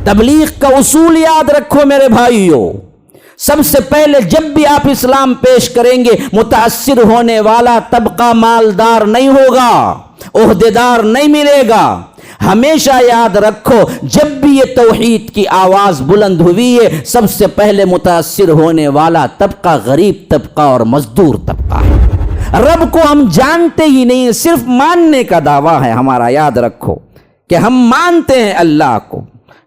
تبلیغ کا اصول یاد رکھو میرے بھائیوں، سب سے پہلے جب بھی آپ اسلام پیش کریں گے، متاثر ہونے والا طبقہ مالدار نہیں ہوگا، عہدیدار نہیں ملے گا۔ ہمیشہ یاد رکھو، جب بھی یہ توحید کی آواز بلند ہوئی ہے، سب سے پہلے متاثر ہونے والا طبقہ غریب طبقہ اور مزدور طبقہ ہے۔ رب کو ہم جانتے ہی نہیں، صرف ماننے کا دعویٰ ہے ہمارا۔ یاد رکھو کہ ہم مانتے ہیں اللہ کو،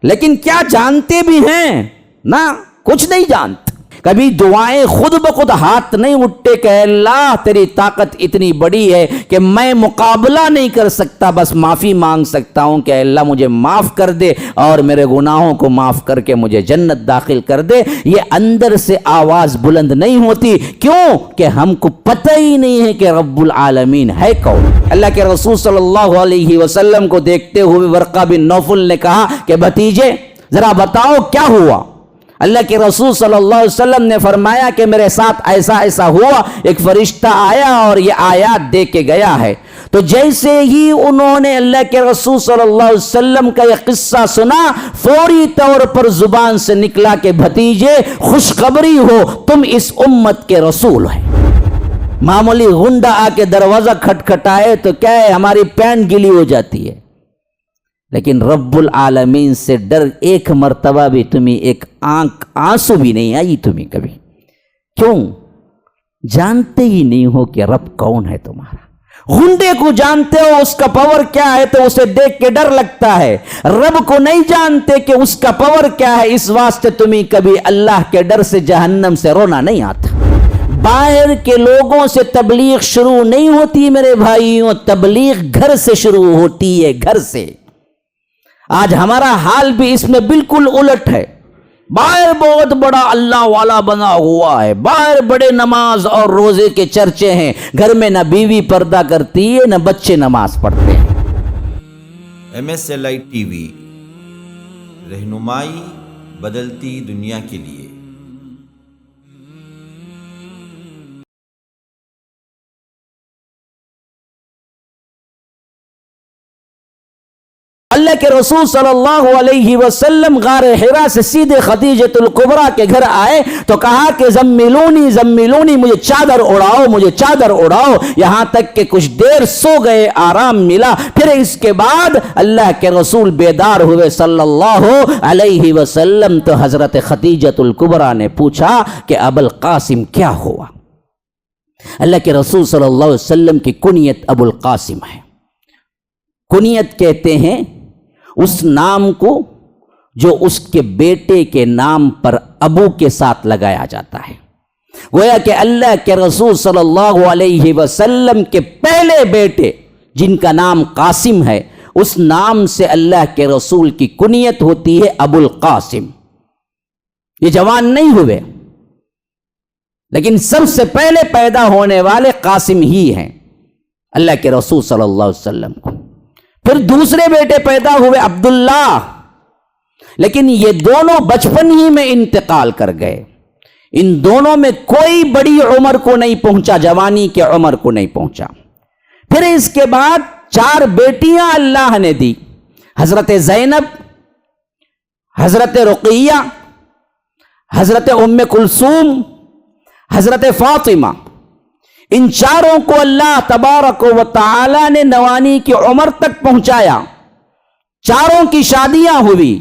لیکن کیا جانتے بھی ہیں؟ نہ، کچھ نہیں جانتے۔ کبھی دعائیں خود بخود ہاتھ نہیں اٹھتے کہ اے اللہ تیری طاقت اتنی بڑی ہے کہ میں مقابلہ نہیں کر سکتا، بس معافی مانگ سکتا ہوں کہ اے اللہ مجھے معاف کر دے اور میرے گناہوں کو معاف کر کے مجھے جنت داخل کر دے۔ یہ اندر سے آواز بلند نہیں ہوتی، کیوں کہ ہم کو پتہ ہی نہیں ہے کہ رب العالمین ہے کون۔ اللہ کے رسول صلی اللہ علیہ وسلم کو دیکھتے ہوئے ورقہ بن نوفل نے کہا کہ بھتیجے ذرا بتاؤ کیا ہوا؟ اللہ کے رسول صلی اللہ علیہ وسلم نے فرمایا کہ میرے ساتھ ایسا ایسا ہوا، ایک فرشتہ آیا اور یہ آیات دے کے گیا ہے۔ تو جیسے ہی انہوں نے اللہ کے رسول صلی اللہ علیہ وسلم کا یہ قصہ سنا، فوری طور پر زبان سے نکلا کہ بھتیجے خوشخبری ہو، تم اس امت کے رسول ہیں۔ معمولی غنڈہ آ کے دروازہ کھٹکھٹائے تو کیا ہے، ہماری پینٹ گیلی ہو جاتی ہے، لیکن رب العالمین سے ڈر ایک مرتبہ بھی تمہیں ایک آنکھ آنسو بھی نہیں آئی تمہیں کبھی؟ کیوں؟ جانتے ہی نہیں ہو کہ رب کون ہے تمہارا۔ غنڈے کو جانتے ہو اس کا پاور کیا ہے تو اسے دیکھ کے ڈر لگتا ہے، رب کو نہیں جانتے کہ اس کا پاور کیا ہے، اس واسطے تمہیں کبھی اللہ کے ڈر سے جہنم سے رونا نہیں آتا۔ باہر کے لوگوں سے تبلیغ شروع نہیں ہوتی میرے بھائیوں، تبلیغ گھر سے شروع ہوتی ہے، گھر سے۔ آج ہمارا حال بھی اس میں بالکل الٹ ہے۔ باہر بہت بڑا اللہ والا بنا ہوا ہے، باہر بڑے نماز اور روزے کے چرچے ہیں، گھر میں نہ بیوی پردہ کرتی ہے نہ بچے نماز پڑھتے ہیں۔ MSLI TV، رہنمائی بدلتی دنیا کے لیے۔ اللہ کے رسول صلی اللہ علیہ وسلم غار حرا سے سیدھے خدیجۃ الکبریٰ کے گھر آئے تو کہا کہ زملونی زملونی، مجھے چادر اڑاؤ، مجھے چادر اڑاؤ، یہاں تک کہ کچھ دیر سو گئے، آرام ملا۔ پھر اس کے بعد اللہ کے رسول بیدار ہوئے صلی اللہ علیہ وسلم تو حضرت خدیجۃ الکبریٰ نے پوچھا کہ ابو القاسم کیا ہوا؟ اللہ کے رسول صلی اللہ علیہ وسلم کی کنیت ابو القاسم ہے۔ کنیت کہتے ہیں اس نام کو جو اس کے بیٹے کے نام پر ابو کے ساتھ لگایا جاتا ہے۔ گویا کہ اللہ کے رسول صلی اللہ علیہ وسلم کے پہلے بیٹے جن کا نام قاسم ہے، اس نام سے اللہ کے رسول کی کنیت ہوتی ہے ابو القاسم۔ یہ جوان نہیں ہوئے، لیکن سب سے پہلے پیدا ہونے والے قاسم ہی ہیں اللہ کے رسول صلی اللہ علیہ وسلم کو۔ پھر دوسرے بیٹے پیدا ہوئے عبداللہ، لیکن یہ دونوں بچپن ہی میں انتقال کر گئے۔ ان دونوں میں کوئی بڑی عمر کو نہیں پہنچا، جوانی کے عمر کو نہیں پہنچا۔ پھر اس کے بعد 4 بیٹیاں اللہ نے دی، حضرت زینب، حضرت رقیہ، حضرت ام کلثوم، حضرت فاطمہ۔ ان چاروں کو اللہ تبارک و تعالی نے نوانی کی عمر تک پہنچایا، چاروں کی شادیاں ہوئی،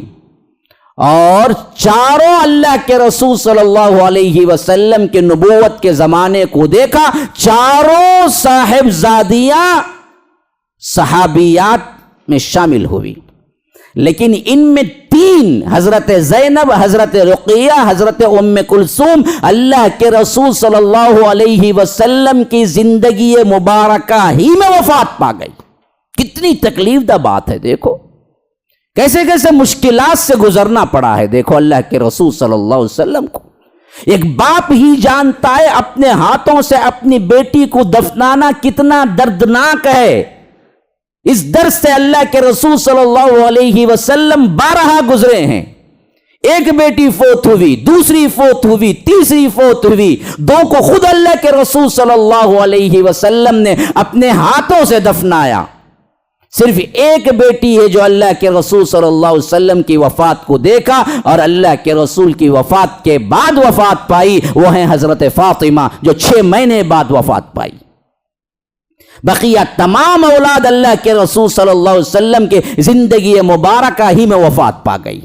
اور چاروں اللہ کے رسول صلی اللہ علیہ وسلم کے نبوت کے زمانے کو دیکھا، چاروں صاحبزادیاں صحابیات میں شامل ہوئی، لیکن ان میں 3 حضرت زینب، حضرت رقیہ، حضرت ام کلثوم اللہ کے رسول صلی اللہ علیہ وسلم کی زندگی مبارکہ ہی میں وفات پا گئی۔ کتنی تکلیف دہ بات ہے، دیکھو کیسے کیسے مشکلات سے گزرنا پڑا ہے۔ دیکھو اللہ کے رسول صلی اللہ علیہ وسلم کو ایک باپ ہی جانتا ہے اپنے ہاتھوں سے اپنی بیٹی کو دفنانا کتنا دردناک ہے۔ اس درس سے اللہ کے رسول صلی اللہ علیہ وسلم 12 گزرے ہیں۔ ایک بیٹی فوت ہوئی، دوسری فوت ہوئی، تیسری فوت ہوئی، 2 کو خود اللہ کے رسول صلی اللہ علیہ وسلم نے اپنے ہاتھوں سے دفنایا۔ صرف ایک بیٹی ہے جو اللہ کے رسول صلی اللہ علیہ وسلم کی وفات کو دیکھا اور اللہ کے رسول کی وفات کے بعد وفات پائی، وہ ہیں حضرت فاطمہ جو 6 مہینے بعد وفات پائی۔ بقیہ تمام اولاد اللہ کے رسول صلی اللہ علیہ وسلم کے زندگی مبارکہ ہی میں وفات پا گئی۔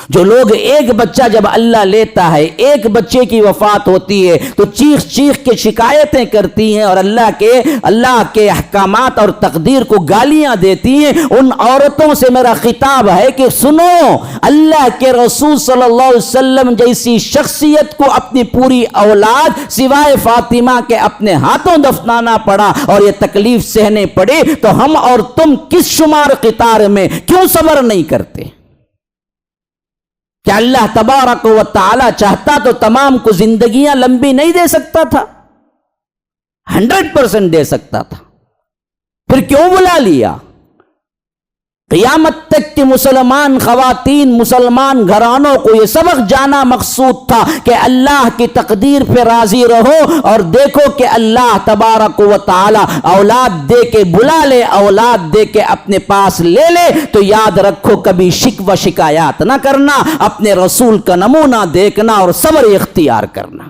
جو لوگ ایک بچہ جب اللہ لیتا ہے، ایک بچے کی وفات ہوتی ہے تو چیخ چیخ کے شکایتیں کرتی ہیں اور اللہ کے احکامات اور تقدیر کو گالیاں دیتی ہیں، ان عورتوں سے میرا خطاب ہے کہ سنو، اللہ کے رسول صلی اللہ علیہ وسلم جیسی شخصیت کو اپنی پوری اولاد سوائے فاطمہ کے اپنے ہاتھوں دفنانا پڑا اور یہ تکلیف سہنے پڑے، تو ہم اور تم کس شمار قطار میں کیوں صبر نہیں کرتے؟ کیا اللہ تبارک و تعالی چاہتا تو تمام کو زندگیاں لمبی نہیں دے سکتا تھا؟ 100% دے سکتا تھا، پھر کیوں بلا لیا؟ قیامت تک کی مسلمان خواتین، مسلمان گھرانوں کو یہ سبق جانا مقصود تھا کہ اللہ کی تقدیر پہ راضی رہو اور دیکھو کہ اللہ تبارک و تعالی اولاد دے کے بلا لے، اولاد دے کے اپنے پاس لے لے تو یاد رکھو کبھی شکوہ شکایات نہ کرنا، اپنے رسول کا نمونہ دیکھنا اور صبر اختیار کرنا۔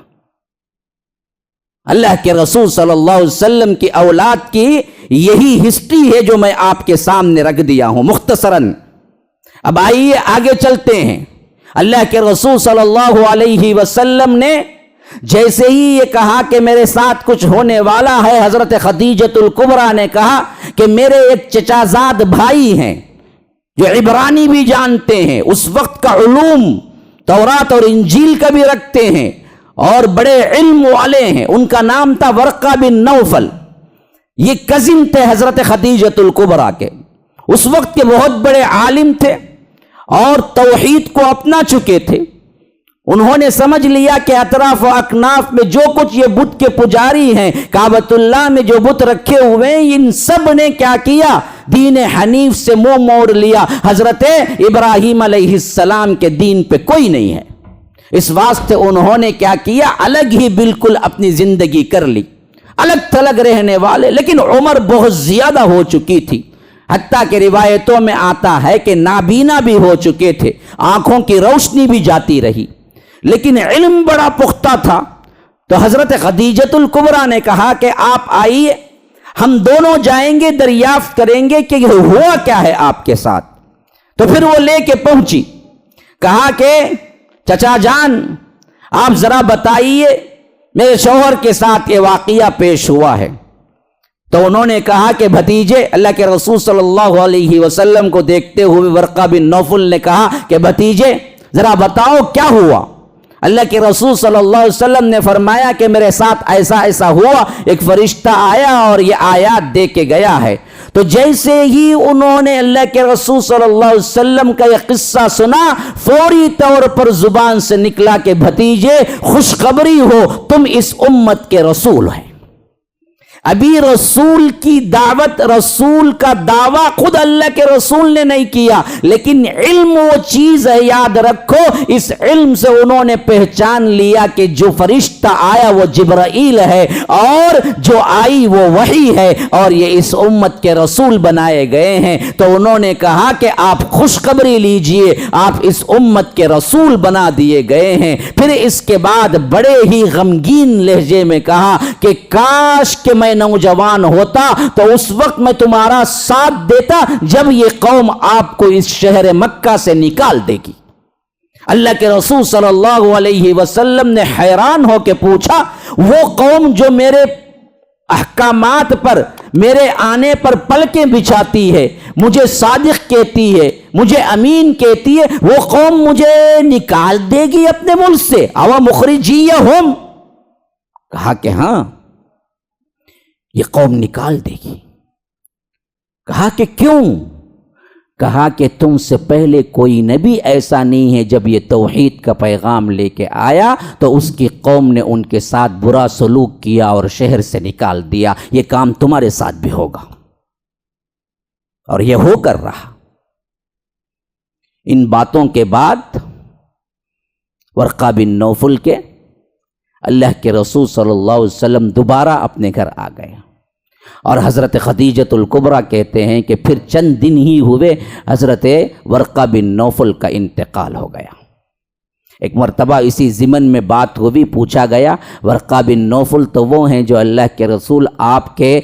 اللہ کے رسول صلی اللہ علیہ وسلم کی اولاد کی یہی ہسٹری ہے جو میں آپ کے سامنے رکھ دیا ہوں مختصراً۔ اب آئیے آگے چلتے ہیں۔ اللہ کے رسول صلی اللہ علیہ وسلم نے جیسے ہی یہ کہا کہ میرے ساتھ کچھ ہونے والا ہے، حضرت خدیجۃ الکبریٰ نے کہا کہ میرے ایک چچا زاد بھائی ہیں جو عبرانی بھی جانتے ہیں، اس وقت کا علوم تورات اور انجیل کا بھی رکھتے ہیں اور بڑے علم والے ہیں، ان کا نام تھا ورقہ بن نوفل۔ یہ کزن تھے حضرت خدیجۃ الکبریٰ کے، اس وقت کے بہت بڑے عالم تھے اور توحید کو اپنا چکے تھے۔ انہوں نے سمجھ لیا کہ اطراف و اکناف میں جو کچھ یہ بت کے پجاری ہیں، کعبۃ اللہ میں جو بت رکھے ہوئے ہیں، ان سب نے کیا کیا؟ دین حنیف سے منہ موڑ لیا۔ حضرت ابراہیم علیہ السلام کے دین پہ کوئی نہیں ہے۔ اس واسطے انہوں نے کیا کیا؟ الگ ہی بالکل اپنی زندگی کر لی، الگ تھلگ رہنے والے۔ لیکن عمر بہت زیادہ ہو چکی تھی، حتیٰ کہ روایتوں میں آتا ہے کہ نابینا بھی ہو چکے تھے، آنکھوں کی روشنی بھی جاتی رہی، لیکن علم بڑا پختہ تھا۔ تو حضرت خدیجۃ الکبریٰ نے کہا کہ آپ آئیے، ہم دونوں جائیں گے، دریافت کریں گے کہ ہوا کیا ہے آپ کے ساتھ۔ تو پھر وہ لے کے پہنچی، کہا کہ چچا جان آپ ذرا بتائیے میرے شوہر کے ساتھ یہ واقعہ پیش ہوا ہے۔ تو انہوں نے کہا کہ بھتیجے، اللہ کے رسول صلی اللہ علیہ وسلم کو دیکھتے ہوئے ورقہ بن نوفل نے کہا کہ بھتیجے ذرا بتاؤ کیا ہوا؟ اللہ کے رسول صلی اللہ علیہ وسلم نے فرمایا کہ میرے ساتھ ایسا ایسا ہوا، ایک فرشتہ آیا اور یہ آیات دے کے گیا ہے۔ تو جیسے ہی انہوں نے اللہ کے رسول صلی اللہ علیہ وسلم کا یہ قصہ سنا، فوری طور پر زبان سے نکلا کہ بھتیجے خوشخبری ہو، تم اس امت کے رسول ہیں۔ ابھی رسول کی دعوت، رسول کا دعویٰ خود اللہ کے رسول نے نہیں کیا، لیکن علم وہ چیز ہے، یاد رکھو، اس علم سے انہوں نے پہچان لیا کہ جو فرشتہ آیا وہ جبرائیل ہے اور جو آئی وہ وحی ہے اور یہ اس امت کے رسول بنائے گئے ہیں۔ تو انہوں نے کہا کہ آپ خوشخبری لیجئے، آپ اس امت کے رسول بنا دیے گئے ہیں۔ پھر اس کے بعد بڑے ہی غمگین لہجے میں کہا کہ کاش کہ میں نوجوان ہوتا تو اس وقت میں تمہارا ساتھ دیتا جب یہ قوم آپ کو اس شہر مکہ سے نکال دے گی۔ اللہ کے رسول صلی اللہ علیہ وسلم نے حیران ہو کے پوچھا، وہ قوم جو میرے احکامات پر، میرے آنے پر پلکیں بچھاتی ہے، مجھے صادق کہتی ہے، مجھے امین کہتی ہے، وہ قوم مجھے نکال دے گی اپنے ملک سے؟ او مخرجیہم؟ کہا کہ ہاں، یہ قوم نکال دے گی۔ کہا کہ کیوں؟ کہا کہ تم سے پہلے کوئی نبی ایسا نہیں ہے، جب یہ توحید کا پیغام لے کے آیا تو اس کی قوم نے ان کے ساتھ برا سلوک کیا اور شہر سے نکال دیا، یہ کام تمہارے ساتھ بھی ہوگا، اور یہ ہو کر رہا۔ ان باتوں کے بعد ورقہ بن نوفل کے اللہ کے رسول صلی اللہ علیہ وسلم دوبارہ اپنے گھر آ گئے۔ اور حضرت خدیجۃ الکبریٰ کہتے ہیں کہ پھر چند دن ہی ہوئے حضرت ورقہ بن نوفل کا انتقال ہو گیا۔ ایک مرتبہ اسی ضمن میں بات ہوئی، پوچھا گیا ورقہ بن نوفل تو وہ ہیں جو اللہ کے رسول آپ کے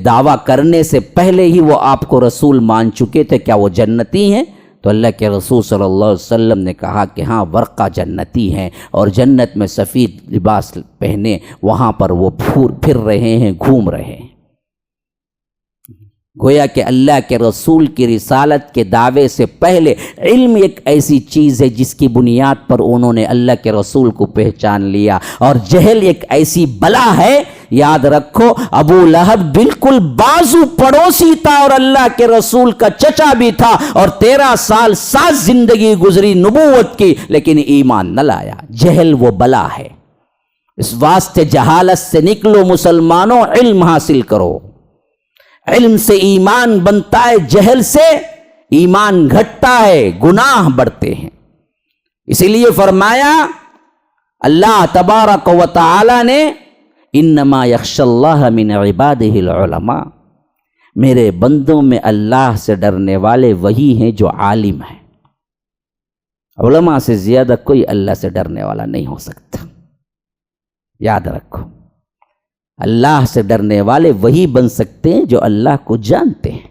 دعویٰ کرنے سے پہلے ہی وہ آپ کو رسول مان چکے تھے، کیا وہ جنتی ہیں؟ تو اللہ کے رسول صلی اللہ علیہ وسلم نے کہا کہ ہاں ورقہ جنتی ہیں، اور جنت میں سفید لباس پہنے وہاں پر وہ پھر رہے ہیں، گھوم رہے ہیں۔ گویا کہ اللہ کے رسول کی رسالت کے دعوے سے پہلے علم ایک ایسی چیز ہے جس کی بنیاد پر انہوں نے اللہ کے رسول کو پہچان لیا، اور جہل ایک ایسی بلا ہے، یاد رکھو ابو لہب بالکل بازو پڑوسی تھا اور اللہ کے رسول کا چچا بھی تھا، اور 13 سال 7 زندگی گزری نبوت کی لیکن ایمان نہ لایا۔ جہل وہ بلا ہے، اس واسطے جہالت سے نکلو مسلمانوں، علم حاصل کرو۔ علم سے ایمان بنتا ہے، جہل سے ایمان گھٹتا ہے، گناہ بڑھتے ہیں۔ اسی لیے فرمایا اللہ تبارک و تعالی نے انما یخشی اللہ من عبادہ العلماء، میرے بندوں میں اللہ سے ڈرنے والے وہی ہیں جو عالم ہیں۔ علماء سے زیادہ کوئی اللہ سے ڈرنے والا نہیں ہو سکتا، یاد رکھو۔ اللہ سے ڈرنے والے وہی بن سکتے ہیں جو اللہ کو جانتے ہیں۔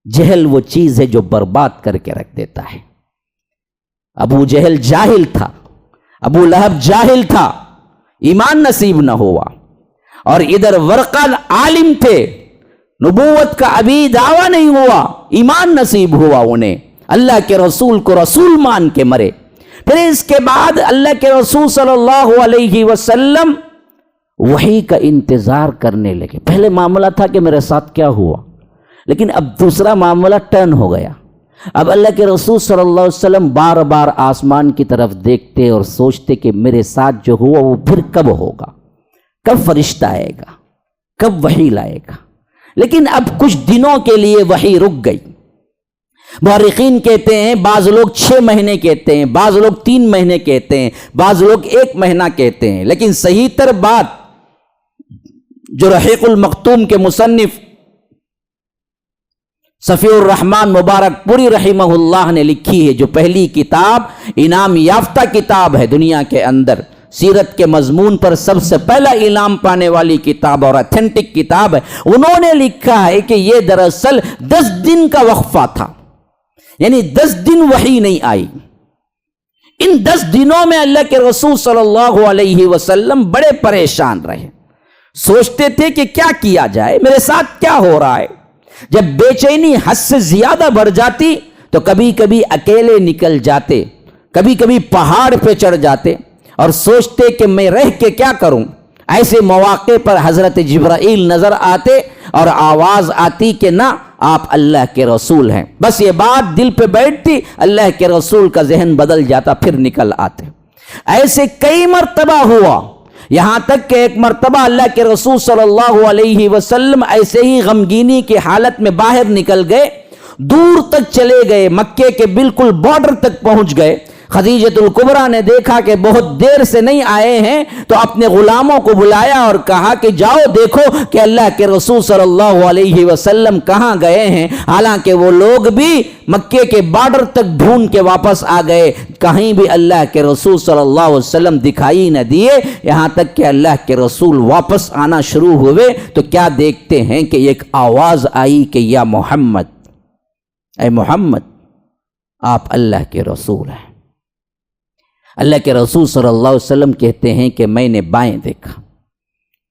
جہل وہ چیز ہے جو برباد کر کے رکھ دیتا ہے۔ ابو جہل جاہل تھا، ابو لہب جاہل تھا، ایمان نصیب نہ ہوا، اور ادھر ورقہ عالم تھے، نبوت کا ابھی دعویٰ نہیں ہوا، ایمان نصیب ہوا انہیں، اللہ کے رسول کو رسول مان کے مرے۔ پھر اس کے بعد اللہ کے رسول صلی اللہ علیہ وسلم وحی کا انتظار کرنے لگے۔ پہلے معاملہ تھا کہ میرے ساتھ کیا ہوا، لیکن اب دوسرا معاملہ ٹرن ہو گیا۔ اب اللہ کے رسول صلی اللہ علیہ وسلم بار بار آسمان کی طرف دیکھتے اور سوچتے کہ میرے ساتھ جو ہوا وہ پھر کب ہوگا، کب فرشتہ آئے گا، کب وحی لائے گا۔ لیکن اب کچھ دنوں کے لیے وحی رک گئی۔ مورخین کہتے ہیں بعض لوگ 6 مہینے کہتے ہیں، بعض لوگ 3 مہینے کہتے ہیں، بعض لوگ 1 مہینہ کہتے ہیں، لیکن صحیح تر بات جو رحیق المختوم کے مصنف صفی الرحمن مبارک پوری رحمہ اللہ نے لکھی ہے، جو پہلی کتاب انعام یافتہ کتاب ہے دنیا کے اندر، سیرت کے مضمون پر سب سے پہلا انعام پانے والی کتاب اور اتھینٹک کتاب ہے۔ انہوں نے لکھا ہے کہ یہ دراصل 10 دن کا وقفہ تھا، یعنی 10 دن وحی نہیں آئی۔ ان 10 دنوں میں اللہ کے رسول صلی اللہ علیہ وسلم بڑے پریشان رہے، سوچتے تھے کہ کیا کیا جائے، میرے ساتھ کیا ہو رہا ہے۔ جب بے چینی حد سے زیادہ بڑھ جاتی تو کبھی کبھی اکیلے نکل جاتے، کبھی کبھی پہاڑ پہ چڑھ جاتے اور سوچتے کہ میں رہ کے کیا کروں۔ ایسے مواقع پر حضرت جبرائیل نظر آتے اور آواز آتی کہ نہ، آپ اللہ کے رسول ہیں۔ بس یہ بات دل پہ بیٹھتی، اللہ کے رسول کا ذہن بدل جاتا، پھر نکل آتے۔ ایسے کئی مرتبہ ہوا، یہاں تک کہ ایک مرتبہ اللہ کے رسول صلی اللہ علیہ وسلم ایسے ہی غمگینی کی حالت میں باہر نکل گئے، دور تک چلے گئے، مکے کے بالکل بارڈر تک پہنچ گئے۔ خدیجۃ الکبریٰ نے دیکھا کہ بہت دیر سے نہیں آئے ہیں، تو اپنے غلاموں کو بلایا اور کہا کہ جاؤ دیکھو کہ اللہ کے رسول صلی اللہ علیہ وسلم کہاں گئے ہیں۔ حالانکہ وہ لوگ بھی مکے کے بارڈر تک ڈھونڈ کے واپس آ گئے، کہیں بھی اللہ کے رسول صلی اللہ علیہ وسلم دکھائی نہ دیے۔ یہاں تک کہ اللہ کے رسول واپس آنا شروع ہوئے تو کیا دیکھتے ہیں کہ ایک آواز آئی کہ یا محمد، اے محمد، آپ اللہ کے رسول ہیں۔ اللہ کے رسول صلی اللہ علیہ وسلم کہتے ہیں کہ میں نے بائیں دیکھا،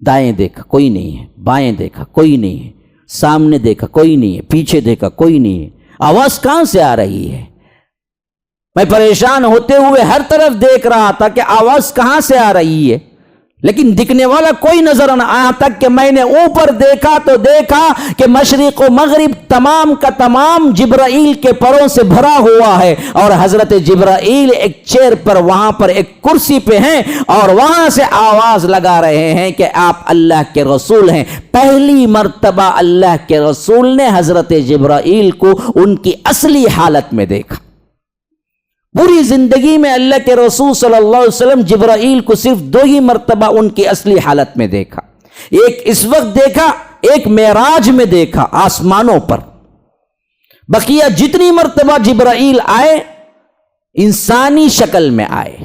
دائیں دیکھا، کوئی نہیں ہے، بائیں دیکھا، کوئی نہیں ہے، سامنے دیکھا، کوئی نہیں ہے، پیچھے دیکھا، کوئی نہیں ہے۔ آواز کہاں سے آ رہی ہے؟ میں پریشان ہوتے ہوئے ہر طرف دیکھ رہا تھا کہ آواز کہاں سے آ رہی ہے، لیکن دکھنے والا کوئی نظر نہ آیا، تک کہ میں نے اوپر دیکھا تو دیکھا کہ مشرق و مغرب تمام کا تمام جبرائیل کے پروں سے بھرا ہوا ہے، اور حضرت جبرائیل ایک چیئر پر، وہاں پر ایک کرسی پہ ہیں، اور وہاں سے آواز لگا رہے ہیں کہ آپ اللہ کے رسول ہیں۔ پہلی مرتبہ اللہ کے رسول نے حضرت جبرائیل کو ان کی اصلی حالت میں دیکھا۔ پوری زندگی میں اللہ کے رسول صلی اللہ علیہ وسلم جبرائیل کو صرف 2 ہی مرتبہ ان کی اصلی حالت میں دیکھا۔ ایک اس وقت دیکھا، ایک معراج میں دیکھا آسمانوں پر. بقیہ جتنی مرتبہ جبرائیل آئے انسانی شکل میں آئے،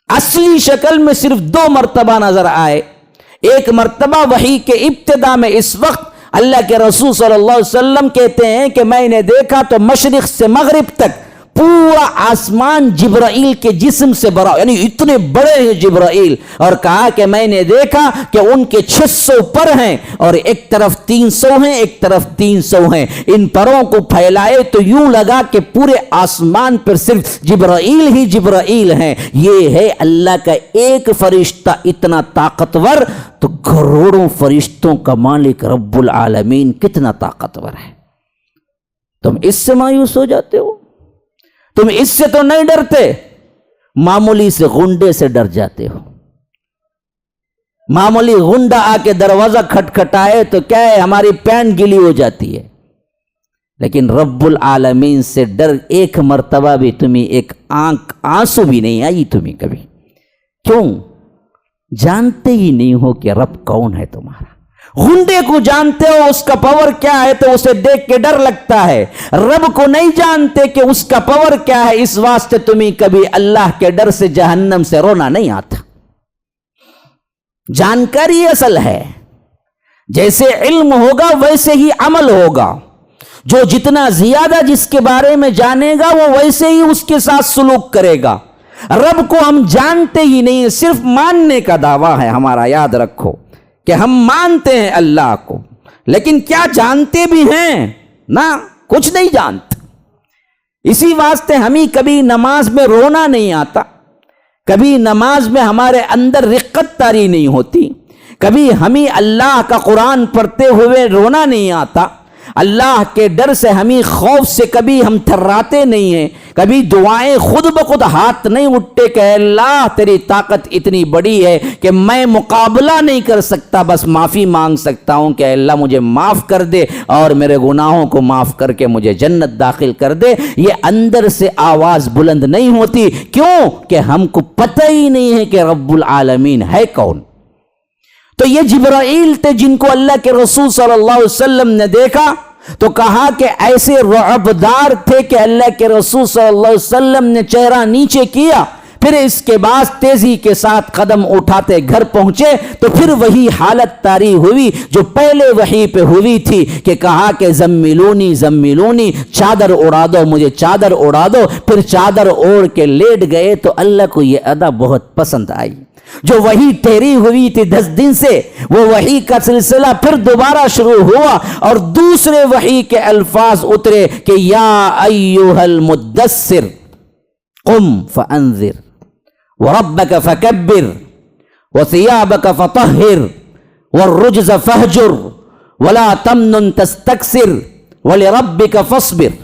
اصلی شکل میں صرف 2 مرتبہ نظر آئے. ایک مرتبہ وحی کے ابتدا میں، اس وقت اللہ کے رسول صلی اللہ علیہ وسلم کہتے ہیں کہ میں نے دیکھا تو مشرق سے مغرب تک پورا آسمان جبرائیل کے جسم سے بھرا، یعنی اتنے بڑے ہیں جبرائیل. اور کہا کہ میں نے دیکھا کہ ان کے 600 پر ہیں اور ایک طرف 300 ہیں، ایک طرف 300 ہیں. ان پروں کو پھیلائے تو یوں لگا کہ پورے آسمان پر صرف جبرائیل ہی جبرائیل ہیں. یہ ہے اللہ کا ایک فرشتہ اتنا طاقتور، تو کروڑوں فرشتوں کا مالک رب العالمین کتنا طاقتور ہے. تم اس سے مایوس ہو جاتے ہو؟ تم اس سے تو نہیں ڈرتے، معمولی سے غنڈے سے ڈر جاتے ہو. معمولی غنڈا آ کے دروازہ کھٹکھٹائے تو کیا ہے، ہماری پینٹ گلی ہو جاتی ہے. لیکن رب العالمین سے ڈر ایک مرتبہ بھی تمہیں ایک آنکھ آنسو بھی نہیں آئی تمہیں کبھی. کیوں؟ جانتے ہی نہیں ہو کہ رب کون ہے تمہارا. غنڈے کو جانتے ہو اس کا پاور کیا ہے تو اسے دیکھ کے ڈر لگتا ہے. رب کو نہیں جانتے کہ اس کا پاور کیا ہے، اس واسطے تمہیں کبھی اللہ کے ڈر سے جہنم سے رونا نہیں آتا. جانکاری اصل ہے. جیسے علم ہوگا ویسے ہی عمل ہوگا. جو جتنا زیادہ جس کے بارے میں جانے گا وہ ویسے ہی اس کے ساتھ سلوک کرے گا. رب کو ہم جانتے ہی نہیں، صرف ماننے کا دعویٰ ہے ہمارا. یاد رکھو کہ ہم مانتے ہیں اللہ کو، لیکن کیا جانتے بھی ہیں؟ نہ، کچھ نہیں جانتے. اسی واسطے ہمیں کبھی نماز میں رونا نہیں آتا، کبھی نماز میں ہمارے اندر رقت طاری نہیں ہوتی، کبھی ہمیں اللہ کا قرآن پڑھتے ہوئے رونا نہیں آتا. اللہ کے ڈر سے ہمیں خوف سے کبھی ہم تھراتے نہیں ہیں، کبھی دعائیں خود بخود ہاتھ نہیں اٹھتے کہ اللہ تیری طاقت اتنی بڑی ہے کہ میں مقابلہ نہیں کر سکتا، بس معافی مانگ سکتا ہوں کہ اللہ مجھے معاف کر دے اور میرے گناہوں کو معاف کر کے مجھے جنت داخل کر دے. یہ اندر سے آواز بلند نہیں ہوتی. کیوں؟ کہ ہم کو پتہ ہی نہیں ہے کہ رب العالمین ہے کون. تو یہ جبرائیل تھے جن کو اللہ کے رسول صلی اللہ علیہ وسلم نے دیکھا تو کہا کہ ایسے رعبدار تھے کہ اللہ کے رسول صلی اللہ علیہ وسلم نے چہرہ نیچے کیا، پھر اس کے بعد تیزی کے ساتھ قدم اٹھاتے گھر پہنچے تو پھر وہی حالت طاری ہوئی جو پہلے وحی پہ ہوئی تھی کہ کہا کہ زملونی زملونی، چادر اڑا دو مجھے، چادر اڑا دو. پھر چادر اوڑھ کے لیٹ گئے تو اللہ کو یہ ادا بہت پسند آئی. جو وحی ٹھہری ہوئی تھی 10 دن سے، وہ وحی کا سلسلہ پھر دوبارہ شروع ہوا اور دوسرے وحی کے الفاظ اترے کہ یا ایھا المدثر قم فانذر وربک فکبر وثیابک فطہر والرجز فہجر ولا تمنن تستکثر ولربک فاصبر.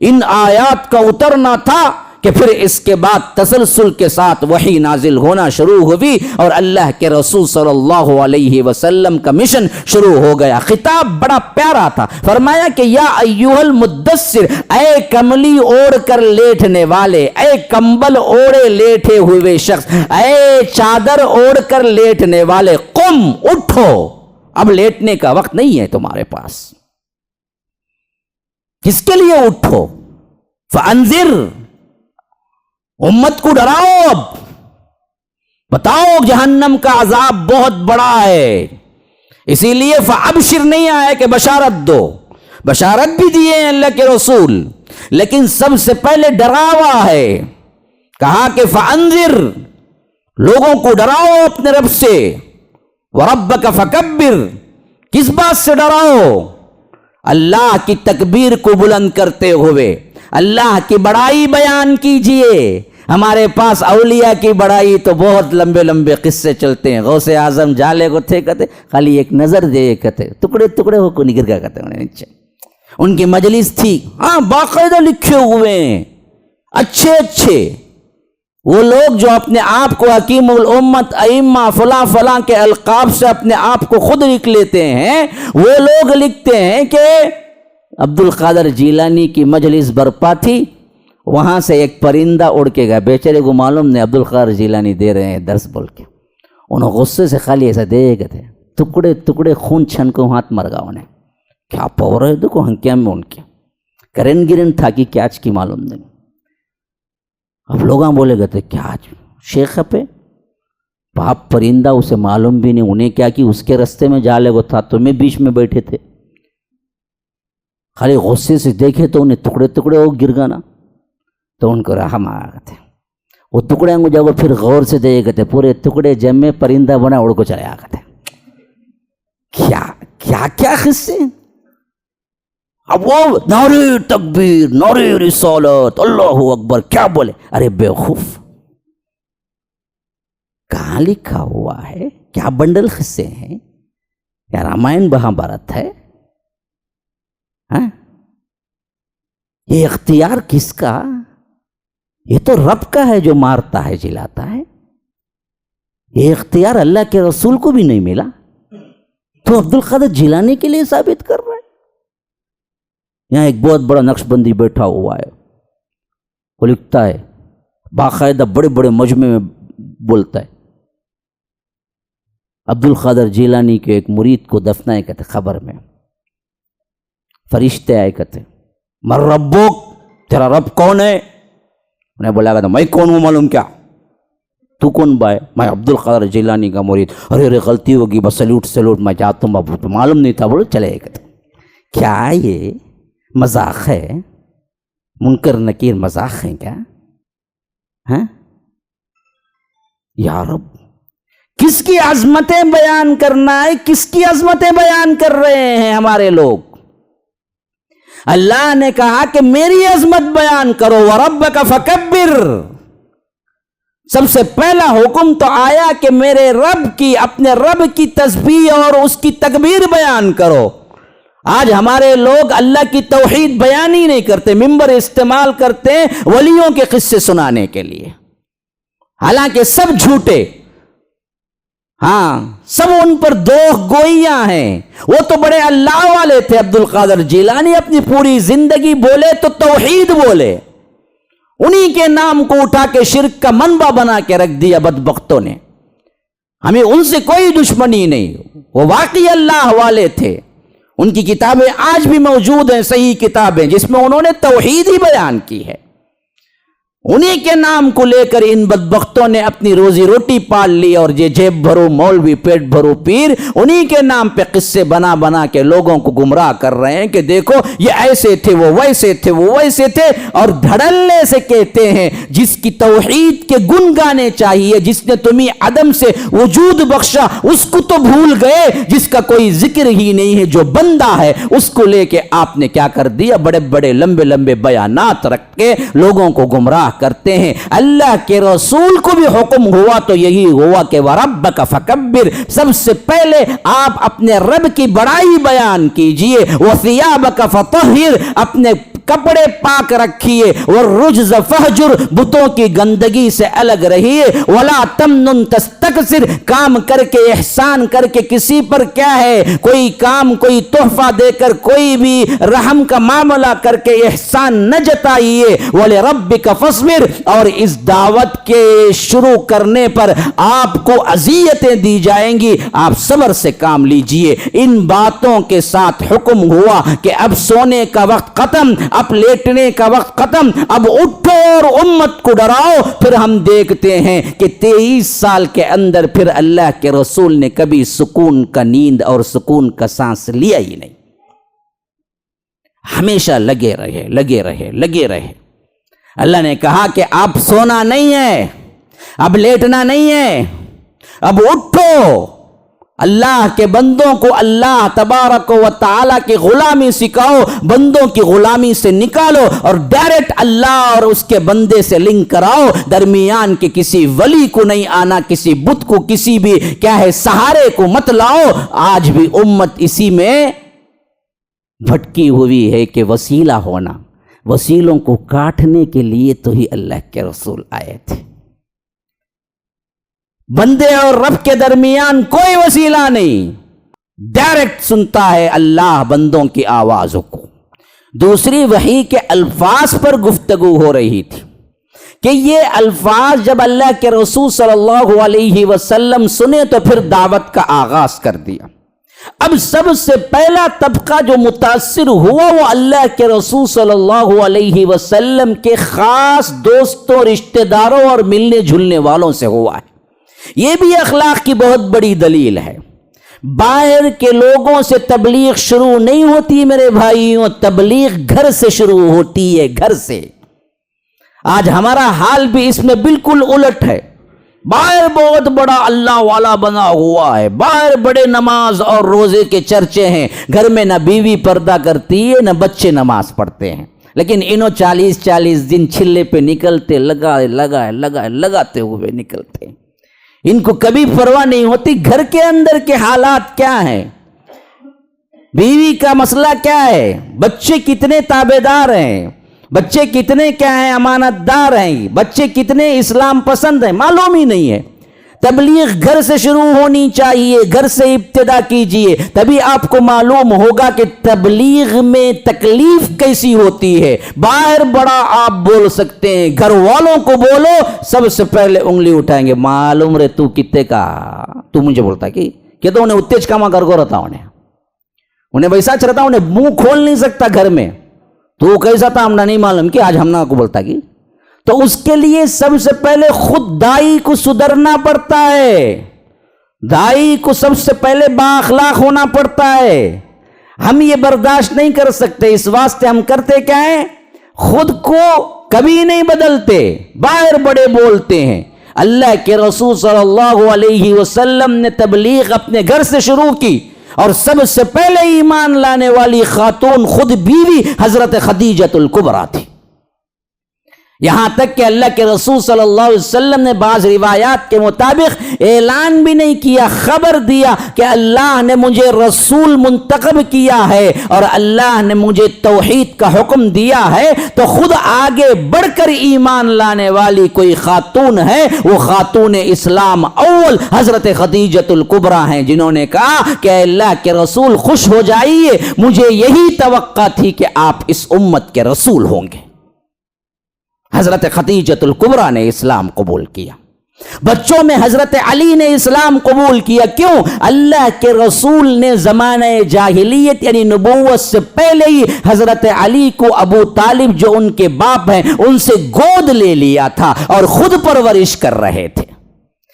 ان آیات کا اترنا تھا کہ پھر اس کے بعد تسلسل کے ساتھ وحی نازل ہونا شروع ہوئی اور اللہ کے رسول صلی اللہ علیہ وسلم کا مشن شروع ہو گیا. خطاب بڑا پیارا تھا. فرمایا کہ یا ایھا المدثر، اے کملی اوڑھ کر لیٹنے والے، اے کمبل اوڑھے لیٹے ہوئے شخص، اے چادر اوڑھ کر لیٹنے والے، قم، اٹھو، اب لیٹنے کا وقت نہیں ہے تمہارے پاس. کس کے لیے اٹھو؟ فانذر، امت کو ڈراؤ. اب بتاؤ جہنم کا عذاب بہت بڑا ہے. اسی لیے فابشر نہیں آیا کہ بشارت دو، بشارت بھی دیے ہیں اللہ کے رسول، لیکن سب سے پہلے ڈراوا ہے. کہا کہ فانذر، لوگوں کو ڈراؤ اپنے رب سے. وربک فکبر، کس بات سے ڈراؤ؟ اللہ کی تکبیر کو بلند کرتے ہوئے اللہ کی بڑائی بیان کیجئے. ہمارے پاس اولیاء کی بڑائی تو بہت لمبے لمبے قصے چلتے ہیں. غوث اعظم جالے کو تھے کہتے خالی ایک نظر دے کہتے ٹکڑے ٹکڑے ہو کو نگر گیا کہتے ہیں نیچے. ان کی مجلس تھی، ہاں باقاعدہ لکھے ہوئے ہیں اچھے اچھے. وہ لوگ جو اپنے آپ کو حکیم الامت، ائمہ، فلاں فلاں کے القاب سے اپنے آپ کو خود لکھ لیتے ہیں، وہ لوگ لکھتے ہیں کہ عبد القادر جیلانی کی مجلس برپا تھی، وہاں سے ایک پرندہ اڑ کے گیا. بیچارے کو معلوم نہیں عبد القادر جیلانی دے رہے ہیں درس بول کے. انہوں غصے سے خالی ایسا دیکھے تھے, ٹکڑے ٹکڑے خون چھن کو ہاتھ مر گا انہیں. کیا پاور ہے دیکھو ہنکیاں میں ان کے, کرن گرن تھا کہ کیا کی معلوم نہیں. اب لوگاں بولے گئے تھے کیا شیخ پہ باپ پرندہ اسے معلوم بھی نہیں, انہیں کیا کہ اس کے رستے میں جا لے وہ تھا, تمہیں بیچ میں بیٹھے تھے. خالی غصے سے دیکھے تو انہیں ٹکڑے ٹکڑے ہو گر گا نا, تو ان کو رحم آ گئے تھے. وہ ٹکڑے کو جب پھر غور سے دیکھے تھے پورے ٹکڑے جمے پرندہ بنا اڑ کو چلے آ گئے تھے. کیا کیا کیا قصے. اب وہ نعرے تکبیر نعرے رسالت اللہ اکبر کیا بولے. ارے بیوقوف, کہاں لکھا ہوا ہے, کیا بنڈل قصے ہیں, کیا رامائن مہابھارت ہے؟ یہ اختیار کس کا؟ یہ تو رب کا ہے جو مارتا ہے جلاتا ہے. یہ اختیار اللہ کے رسول کو بھی نہیں ملا, تو عبد القادر جیلانی کے لیے ثابت کر رہا ہے. یہاں ایک بہت بڑا نقش بندی بیٹھا ہوا ہے, وہ لکھتا ہے باقاعدہ بڑے بڑے مجمع میں بولتا ہے, عبد القادر جیلانی کے ایک مرید کو دفنائے کہتے, خبر میں فرشتے آئے کہتے مر ربک, تیرا رب کون ہے؟ انہیں بولا کہتا میں کون ہوں معلوم کیا, تو کون بھائی؟ میں عبد القادر جیلانی کا مرید. ارے ارے غلطی ہوگی بس سلوٹ میں جاتا ہوں, اب معلوم نہیں تھا. بولو چلے کہتے کیا یہ مذاق ہے, منکر نکیر مذاق ہے کیا؟ یا رب کس کی عظمتیں بیان کرنا ہے, کس کی عظمتیں بیان کر رہے ہیں ہمارے لوگ. اللہ نے کہا کہ میری عظمت بیان کرو, وَرَبَّكَ فَكَبِّرْ. سب سے پہلا حکم تو آیا کہ میرے رب کی, اپنے رب کی تسبیح اور اس کی تکبیر بیان کرو. آج ہمارے لوگ اللہ کی توحید بیان ہی نہیں کرتے, ممبر استعمال کرتے ہیں ولیوں کے قصے سنانے کے لیے, حالانکہ سب جھوٹے. ہاں سب ان پر دوغ گوئیاں ہیں. وہ تو بڑے اللہ والے تھے عبد القادر جیلانی, اپنی پوری زندگی بولے تو توحید بولے, انہی کے نام کو اٹھا کے شرک کا منبع بنا کے رکھ دیا بدبختوں نے. ہمیں ان سے کوئی دشمنی نہیں, وہ واقعی اللہ والے تھے. ان کی کتابیں آج بھی موجود ہیں, صحیح کتابیں جس میں انہوں نے توحید ہی بیان کی ہے. انہی کے نام کو لے کر ان بدبختوں نے اپنی روزی روٹی پال لی, اور یہ جیب بھرو مولوی پیٹ بھرو پیر انہی کے نام پہ قصے بنا بنا کے لوگوں کو گمراہ کر رہے ہیں کہ دیکھو یہ ایسے تھے, وہ ویسے تھے, وہ ویسے تھے. اور دھڑلے سے کہتے ہیں جس کی توحید کے گن گانے چاہیے, جس نے تمہیں عدم سے وجود بخشا, اس کو تو بھول گئے. جس کا کوئی ذکر ہی نہیں ہے, جو بندہ ہے, اس کو لے کے آپ نے کیا کر دیا, بڑے بڑے لمبے لمبے بیانات رکھ کے لوگوں کو گمراہ کرتے ہیں. اللہ کے رسول کو بھی حکم ہوا تو یہی ہوا کہ وَرَبَّكَ فَكَبِّرْ. سب سے پہلے آپ اپنے رب کی بڑائی بیان کیجئے. وَثِيَابَكَ فَطَهِّرْ, اپنے کپڑے پاک رکھیے. وَالرُّجْزَ فَهْجُرْ, بتوں کی گندگی سے الگ رہیے. وَلَا تَمْنُنْ تَسْتَكْثِرْ, کام کر کے احسان کر کے کسی پر کیا ہے, کوئی کام کوئی تحفہ دے کر کوئی بھی رحم کا معاملہ کر کے احسان نہ جتائیے. وَلِرَبِّكَ فَاصْبِرْ, اور اس دعوت کے شروع کرنے پر آپ کو اذیتیں دی جائیں گی, آپ صبر سے کام لیجئے. ان باتوں کے ساتھ حکم ہوا کہ اب سونے کا وقت ختم, اب لیٹنے کا وقت ختم, اب اٹھو اور امت کو ڈراؤ. پھر ہم دیکھتے ہیں کہ 23 سال کے اندر پھر اللہ کے رسول نے کبھی سکون کا نیند اور سکون کا سانس لیا ہی نہیں. ہمیشہ لگے رہے لگے رہے لگے رہے. اللہ نے کہا کہ اب سونا نہیں ہے, اب لیٹنا نہیں ہے, اب اٹھو. اللہ کے بندوں کو اللہ تبارک و تعالی کی غلامی سکھاؤ, بندوں کی غلامی سے نکالو اور ڈائریکٹ اللہ اور اس کے بندے سے لنک کراؤ. درمیان کے کسی ولی کو نہیں آنا, کسی بت کو, کسی بھی کیا ہے سہارے کو مت لاؤ. آج بھی امت اسی میں بھٹکی ہوئی ہے کہ وسیلہ ہونا, وسیلوں کو کاٹنے کے لیے تو ہی اللہ کے رسول آئے تھے. بندے اور رب کے درمیان کوئی وسیلہ نہیں, ڈائریکٹ سنتا ہے اللہ بندوں کی آوازوں کو. دوسری وحی کے الفاظ پر گفتگو ہو رہی تھی کہ یہ الفاظ جب اللہ کے رسول صلی اللہ علیہ وسلم سنے تو پھر دعوت کا آغاز کر دیا۔ اب سب سے پہلا طبقہ جو متاثر ہوا وہ اللہ کے رسول صلی اللہ علیہ وسلم کے خاص دوستوں، رشتہ داروں اور ملنے جھلنے والوں سے ہوا ہے۔ یہ بھی اخلاق کی بہت بڑی دلیل ہے۔ باہر کے لوگوں سے تبلیغ شروع نہیں ہوتی میرے بھائیوں، تبلیغ گھر سے شروع ہوتی ہے، گھر سے۔ آج ہمارا حال بھی اس میں بالکل الٹ ہے۔ باہر بہت بڑا اللہ والا بنا ہوا ہے، باہر بڑے نماز اور روزے کے چرچے ہیں، گھر میں نہ بیوی پردہ کرتی ہے نہ بچے نماز پڑھتے ہیں، لیکن انہوں 40 دن چھلے پہ نکلتے، لگاتے ہوئے نکلتے ہیں۔ ان کو کبھی پرواہ نہیں ہوتی گھر کے اندر کے حالات کیا ہیں، بیوی کا مسئلہ کیا ہے، بچے کتنے تابعدار ہیں، بچے کتنے کیا ہیں، امانت دار ہیں، بچے کتنے اسلام پسند ہیں، معلوم ہی نہیں ہے۔ تبلیغ گھر سے شروع ہونی چاہیے، گھر سے ابتدا کیجئے، تبھی آپ کو معلوم ہوگا کہ تبلیغ میں تکلیف کیسی ہوتی ہے۔ باہر بڑا آپ بول سکتے ہیں، گھر والوں کو بولو سب سے پہلے انگلی اٹھائیں گے، معلوم رے تو کتے کا، تو مجھے بولتا کہ تو انہیں اتیج کاما کر کو رہتا، انہیں ویسا چرتا، انہیں منہ کھول نہیں سکتا گھر میں، تو کیسا تھا ہم نے نہیں معلوم کہ آج ہم نہ کو بولتا کہ۔ تو اس کے لیے سب سے پہلے خود دائی کو سدھرنا پڑتا ہے، دائی کو سب سے پہلے با اخلاق ہونا پڑتا ہے۔ ہم یہ برداشت نہیں کر سکتے، اس واسطے ہم کرتے کیا ہیں، خود کو کبھی نہیں بدلتے، باہر بڑے بولتے ہیں۔ اللہ کے رسول صلی اللہ علیہ وسلم نے تبلیغ اپنے گھر سے شروع کی، اور سب سے پہلے ایمان لانے والی خاتون خود بیوی حضرت خدیجہ الکبریٰ تھی۔ یہاں تک کہ اللہ کے رسول صلی اللہ علیہ وسلم نے بعض روایات کے مطابق اعلان بھی نہیں کیا، خبر دیا کہ اللہ نے مجھے رسول منتخب کیا ہے اور اللہ نے مجھے توحید کا حکم دیا ہے، تو خود آگے بڑھ کر ایمان لانے والی کوئی خاتون ہے، وہ خاتون اسلام اول حضرت خدیجہ الکبریٰ ہیں، جنہوں نے کہا کہ اللہ کے رسول خوش ہو جائیے، مجھے یہی توقع تھی کہ آپ اس امت کے رسول ہوں گے۔ حضرت خدیجہ الکبریٰ نے اسلام قبول کیا۔ بچوں میں حضرت علی نے اسلام قبول کیا، کیوں؟ اللہ کے رسول نے زمانہ جاہلیت یعنی نبوت سے پہلے ہی حضرت علی کو ابو طالب جو ان کے باپ ہیں ان سے گود لے لیا تھا اور خود پرورش کر رہے تھے۔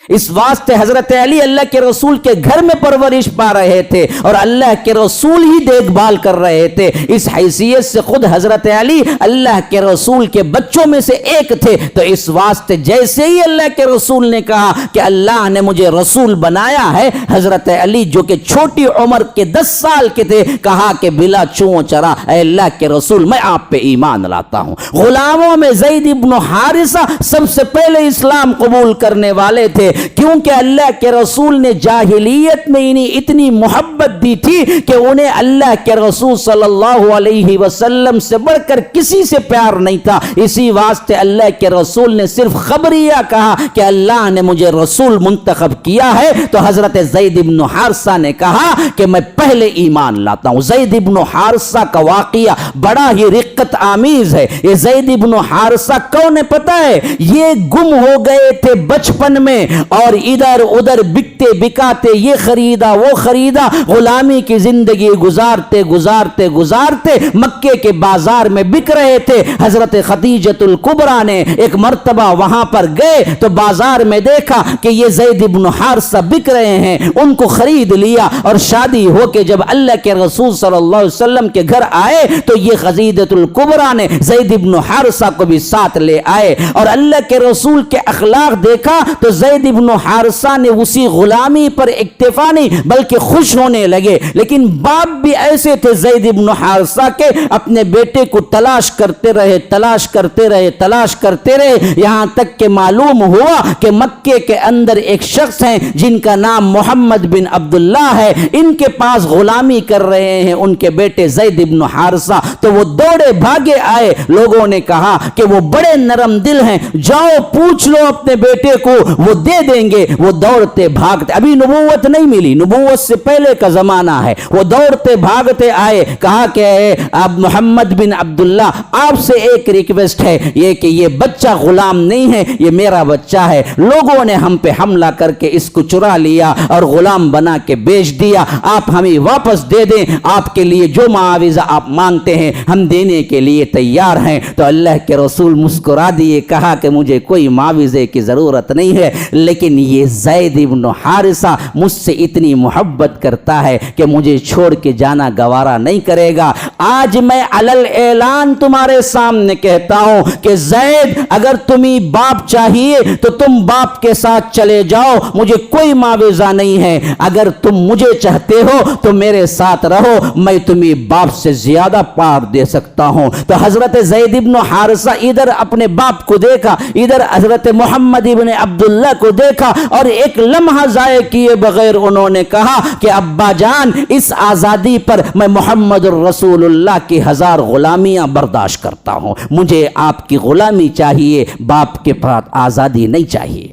اس واسطے حضرت علی اللہ کے رسول کے گھر میں پرورش پا رہے تھے اور اللہ کے رسول ہی دیکھ بھال کر رہے تھے۔ اس حیثیت سے خود حضرت علی اللہ کے رسول کے بچوں میں سے ایک تھے، تو اس واسطے جیسے ہی اللہ کے رسول نے کہا کہ اللہ نے مجھے رسول بنایا ہے، حضرت علی جو کہ چھوٹی عمر کے 10 سال کے تھے کہا کہ بلا چوں چرا اے اللہ کے رسول میں آپ پہ ایمان لاتا ہوں۔ غلاموں میں زید ابن حارثہ سب سے پہلے اسلام قبول کرنے والے تھے، کیونکہ اللہ کے رسول نے جاہلیت میں انہیں اتنی محبت دی تھی کہ انہیں اللہ کے رسول صلی اللہ علیہ وسلم سے بڑھ کر کسی سے پیار نہیں تھا۔ اسی واسطے اللہ کے رسول نے صرف خبریہ کہا کہ اللہ نے مجھے رسول منتخب کیا ہے، تو حضرت زید ابن حارثہ نے کہا کہ میں پہلے ایمان لاتا ہوں۔ زید ابن حارثہ کا واقعہ بڑا ہی رقت آمیز ہے۔ یہ زید ابن حارثہ کون ہے پتہ ہے؟ یہ گم ہو گئے تھے بچپن میں اور ادھر ادھر بکتے بکاتے، یہ خریدا وہ خریدا، غلامی کی زندگی گزارتے گزارتے گزارتے مکے کے بازار میں بک رہے تھے۔ حضرت خدیجہ الکبریٰ نے ایک مرتبہ وہاں پر گئے تو بازار میں دیکھا کہ یہ زید ابن حارثہ بک رہے ہیں، ان کو خرید لیا اور شادی ہو کے جب اللہ کے رسول صلی اللہ علیہ وسلم کے گھر آئے تو یہ خدیجہ الکبریٰ نے زید ابن حارثہ کو بھی ساتھ لے آئے، اور اللہ کے رسول کے اخلاق دیکھا تو زید ابن حارثہ نے اسی غلامی پر اکتفا نہیں بلکہ خوش ہونے لگے۔ لیکن باپ بھی ایسے تھے زید ابن حارثہ کے، اپنے بیٹے کو تلاش کرتے رہے تلاش کرتے رہے تلاش کرتے رہے، یہاں تک کہ معلوم ہوا کہ مکے کے اندر ایک شخص ہیں جن کا نام محمد بن عبداللہ ہے، ان کے پاس غلامی کر رہے ہیں ان کے بیٹے زید ابن حارثہ۔ تو وہ دوڑے بھاگے آئے، لوگوں نے کہا کہ وہ بڑے نرم دل ہیں، جاؤ پوچھ لو اپنے بیٹے کو، وہ دے دے دیں گے وہ دوڑتے بھاگتے, ابھی نبوت نہیں ملی, نبوت سے پہلے کا زمانہ ہے, وہ دوڑتے بھاگتے آئے, کہا کہ اب محمد بن عبداللہ آپ سے ایک ریکویسٹ ہے یہ کہ یہ بچہ غلام نہیں ہے, یہ میرا بچہ ہے, لوگوں نے ہم پہ حملہ کر کے اس کو چرا لیا اور غلام بنا کے بیچ دیا, آپ ہمیں واپس دے دیں, آپ کے لیے جو معاوضہ آپ مانگتے ہیں ہم دینے کے لیے تیار ہیں. تو اللہ کے رسول مسکرا دیے, کہا کہ مجھے کوئی معاوضے کی ضرورت نہیں ہے, لیکن یہ زید ابن حارثہ مجھ سے اتنی محبت کرتا ہے کہ مجھے چھوڑ کے جانا گوارا نہیں کرے گا. آج میں علل اعلان تمہارے سامنے کہتا ہوں کہ زید اگر تمہیں باپ چاہیے تو تم باپ کے ساتھ چلے جاؤ, مجھے کوئی معاوضہ نہیں ہے, اگر تم مجھے چاہتے ہو تو میرے ساتھ رہو, میں تمہیں باپ سے زیادہ پار دے سکتا ہوں. تو حضرت زید ابن حارثہ ادھر اپنے باپ کو دیکھا, ادھر حضرت محمد ابن عبداللہ کو دیکھا, اور ایک لمحہ ضائع کیے بغیر انہوں نے کہا کہ ابا جان اس آزادی پر میں محمد الرسول اللہ کی 1000 غلامیاں برداشت کرتا ہوں, مجھے آپ کی غلامی چاہیے, باپ کے پاس آزادی نہیں چاہیے,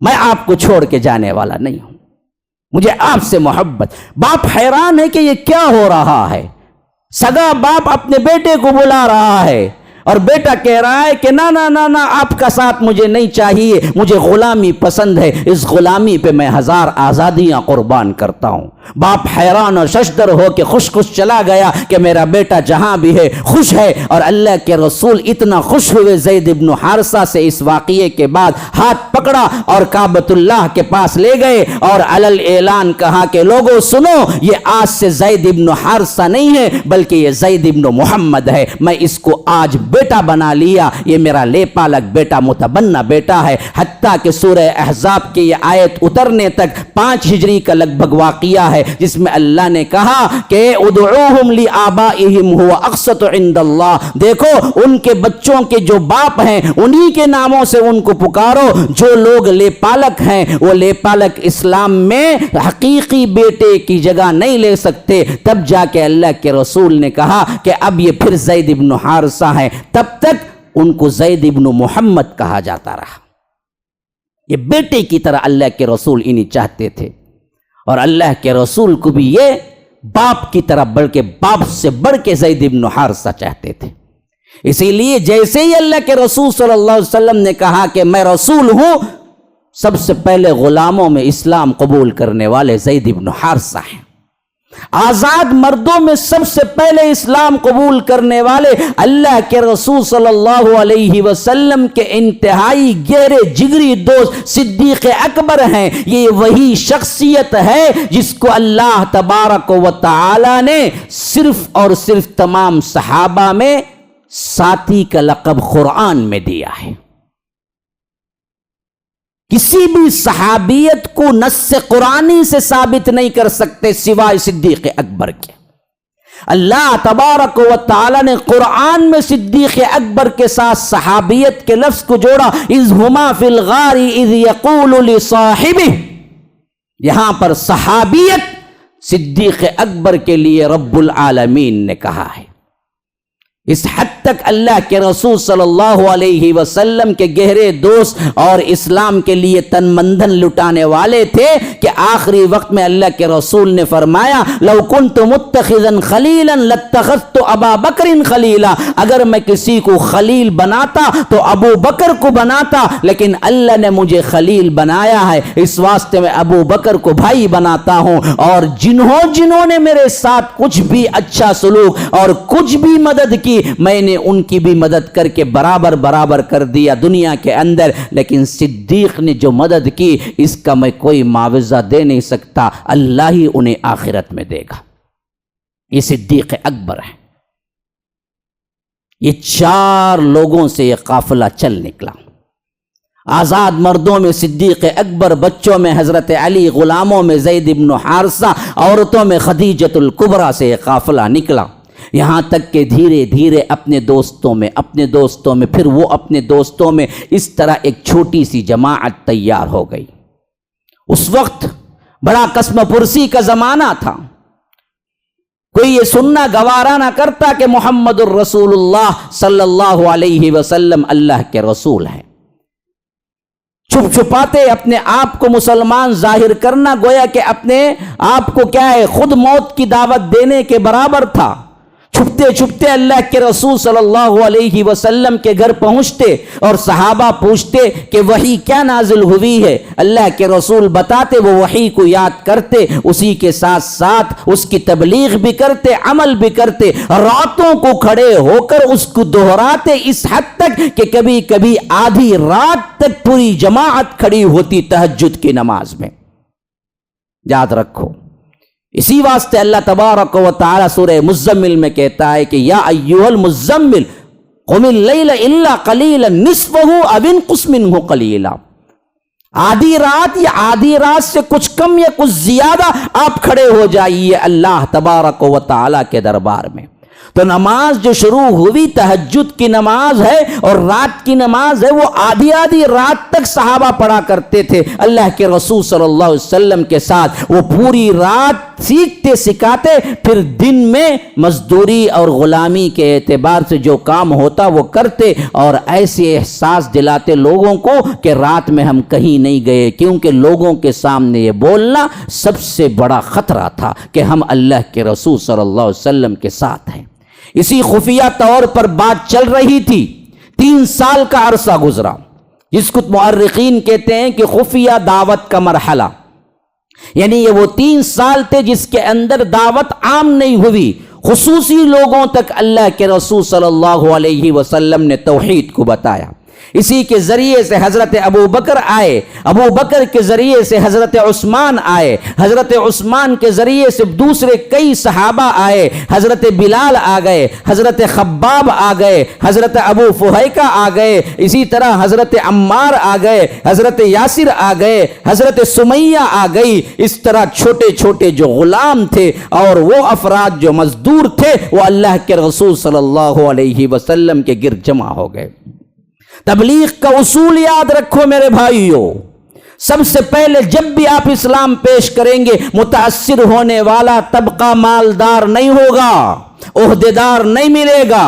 میں آپ کو چھوڑ کے جانے والا نہیں ہوں, مجھے آپ سے محبت. باپ حیران ہے کہ یہ کیا ہو رہا ہے, سگا باپ اپنے بیٹے کو بلا رہا ہے اور بیٹا کہہ رہا ہے کہ نا نا نا نا آپ کا ساتھ مجھے نہیں چاہیے, مجھے غلامی پسند ہے, اس غلامی پہ میں 1000 آزادیاں قربان کرتا ہوں. باپ حیران اور ششدر ہو کے خوش خوش چلا گیا کہ میرا بیٹا جہاں بھی ہے خوش ہے. اور اللہ کے رسول اتنا خوش ہوئے زید ابن حارثہ سے اس واقعے کے بعد, ہاتھ پکڑا اور کعبۃ اللہ کے پاس لے گئے اور علل اعلان کہا کہ لوگوں سنو, یہ آج سے زید ابن حارثہ نہیں ہے بلکہ یہ زید ابن محمد ہے, میں اس کو آج بیٹا بنا لیا, یہ میرا لے پالک بیٹا, متبنہ بیٹا ہے. حتیٰ کہ سورہ احزاب کی یہ آیت اترنے تک 5 ہجری کا لگ بھگ واقعہ ہے جس میں اللہ نے کہا کہ ادعوہم لآبائہم هو اقسط عند اللہ, دیکھو ان کے بچوں کے جو باپ ہیں انہی کے ناموں سے ان کو پکارو. جو لوگ لے پالک ہیں وہ لے پالک اسلام میں حقیقی بیٹے کی جگہ نہیں لے سکتے. تب جا کے اللہ کے رسول نے کہا کہ اب یہ پھر زید ابن حارثہ ہیں, تب تک ان کو زید ابن محمد کہا جاتا رہا. یہ بیٹے کی طرح اللہ کے رسول انہیں چاہتے تھے, اور اللہ کے رسول کو بھی یہ باپ کی طرح بلکہ باپ سے بڑھ کے زید ابن حارثہ چاہتے تھے. اسی لیے جیسے ہی اللہ کے رسول صلی اللہ علیہ وسلم نے کہا کہ میں رسول ہوں, سب سے پہلے غلاموں میں اسلام قبول کرنے والے زید ابن حارثہ ہیں. آزاد مردوں میں سب سے پہلے اسلام قبول کرنے والے اللہ کے رسول صلی اللہ علیہ وسلم کے انتہائی گہرے جگری دوست صدیق اکبر ہیں. یہ وہی شخصیت ہے جس کو اللہ تبارک و تعالی نے صرف اور صرف تمام صحابہ میں ساتھی کا لقب قرآن میں دیا ہے. کسی بھی صحابیت کو نص قرآنی سے ثابت نہیں کر سکتے سوائے صدیق اکبر کے. اللہ تبارک و تعالی نے قرآن میں صدیق اکبر کے ساتھ صحابیت کے لفظ کو جوڑا, اذ ہما فی الغار اذ یقول لصاحبہ. یہاں پر صحابیت صدیق اکبر کے لیے رب العالمین نے کہا ہے. اس حد تک اللہ کے رسول صلی اللہ علیہ وسلم کے گہرے دوست اور اسلام کے لیے تن مندن لٹانے والے تھے کہ آخری وقت میں اللہ کے رسول نے فرمایا لو کنت متخذا خلیلا لاتخذت ابا بکر خلیلا. اگر میں کسی کو خلیل بناتا تو ابو بکر کو بناتا, لیکن اللہ نے مجھے خلیل بنایا ہے, اس واسطے میں ابو بکر کو بھائی بناتا ہوں. اور جنہوں نے میرے ساتھ کچھ بھی اچھا سلوک اور کچھ بھی مدد کی, میں نے ان کی بھی مدد کر کے برابر کر دیا دنیا کے اندر. لیکن صدیق نے جو مدد کی اس کا میں کوئی معاوضہ دے نہیں سکتا, اللہ ہی انہیں آخرت میں دے گا. یہ صدیق اکبر ہے. یہ 4 لوگوں سے یہ قافلہ چل نکلا. آزاد مردوں میں صدیق اکبر, بچوں میں حضرت علی, غلاموں میں زید ابن حارثہ, عورتوں میں خدیجۃ الکبریٰ سے یہ قافلہ نکلا. یہاں تک کہ دھیرے دھیرے اپنے دوستوں میں پھر وہ اپنے دوستوں میں اس طرح ایک چھوٹی سی جماعت تیار ہو گئی. اس وقت بڑا قسم پرسی کا زمانہ تھا. کوئی یہ سننا گوارا نہ کرتا کہ محمد الرسول اللہ صلی اللہ علیہ وسلم اللہ کے رسول ہیں. چھپ چھپاتے اپنے آپ کو مسلمان ظاہر کرنا گویا کہ اپنے آپ کو کیا ہے خود موت کی دعوت دینے کے برابر تھا۔ چھپتے چھپتے اللہ کے رسول صلی اللہ علیہ وسلم کے گھر پہنچتے اور صحابہ پوچھتے کہ وحی کیا نازل ہوئی ہے، اللہ کے رسول بتاتے، وہ وحی کو یاد کرتے، اسی کے ساتھ ساتھ اس کی تبلیغ بھی کرتے، عمل بھی کرتے، راتوں کو کھڑے ہو کر اس کو دہراتے، اس حد تک کہ کبھی کبھی آدھی رات تک پوری جماعت کھڑی ہوتی تہجد کی نماز میں۔ یاد رکھو، اسی واسطے اللہ تبارک و تعالی سورہ مزمل میں کہتا ہے کہ یا ایھا المزمل قم اللیل الا قلیلا نصفہ او انقص منہ قلیلا، آدھی رات یا آدھی رات سے کچھ کم یا کچھ زیادہ آپ کھڑے ہو جائیے اللہ تبارک و تعالی کے دربار میں۔ تو نماز جو شروع ہوئی تہجد کی نماز ہے اور رات کی نماز ہے، وہ آدھی آدھی رات تک صحابہ پڑھا کرتے تھے اللہ کے رسول صلی اللہ علیہ وسلم کے ساتھ۔ وہ پوری رات سیکھتے سکھاتے، پھر دن میں مزدوری اور غلامی کے اعتبار سے جو کام ہوتا وہ کرتے، اور ایسے احساس دلاتے لوگوں کو کہ رات میں ہم کہیں نہیں گئے، کیونکہ لوگوں کے سامنے یہ بولنا سب سے بڑا خطرہ تھا کہ ہم اللہ کے رسول صلی اللہ علیہ وسلم کے ساتھ ہیں۔ اسی خفیہ طور پر بات چل رہی تھی، 3 سال کا عرصہ گزرا، جس کو مؤرخین کہتے ہیں کہ خفیہ دعوت کا مرحلہ، یعنی یہ وہ 3 سال تھے جس کے اندر دعوت عام نہیں ہوئی، خصوصی لوگوں تک اللہ کے رسول صلی اللہ علیہ وسلم نے توحید کو بتایا۔ اسی کے ذریعے سے حضرت ابو بکر آئے، ابو بکر کے ذریعے سے حضرت عثمان آئے، حضرت عثمان کے ذریعے سے دوسرے کئی صحابہ آئے، حضرت بلال آ گئے، حضرت خباب آ گئے، حضرت ابو فہیکہ آ گئے، اسی طرح حضرت عمار آ گئے، حضرت یاسر آ گئے، حضرت سمیہ آ گئی۔ اس طرح چھوٹے چھوٹے جو غلام تھے اور وہ افراد جو مزدور تھے وہ اللہ کے رسول صلی اللہ علیہ وسلم کے گرد جمع ہو گئے۔ تبلیغ کا اصول یاد رکھو میرے بھائیو، سب سے پہلے جب بھی آپ اسلام پیش کریں گے، متاثر ہونے والا طبقہ مالدار نہیں ہوگا، عہدیدار نہیں ملے گا۔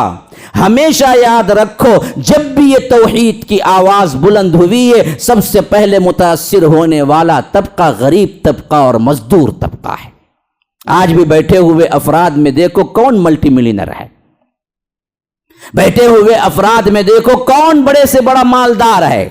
ہمیشہ یاد رکھو، جب بھی یہ توحید کی آواز بلند ہوئی ہے، سب سے پہلے متاثر ہونے والا طبقہ غریب طبقہ اور مزدور طبقہ ہے۔ آج بھی بیٹھے ہوئے افراد میں دیکھو کون ملٹی ملینر ہے، بیٹھے ہوئے افراد میں دیکھو کون بڑے سے بڑا مالدار ہے۔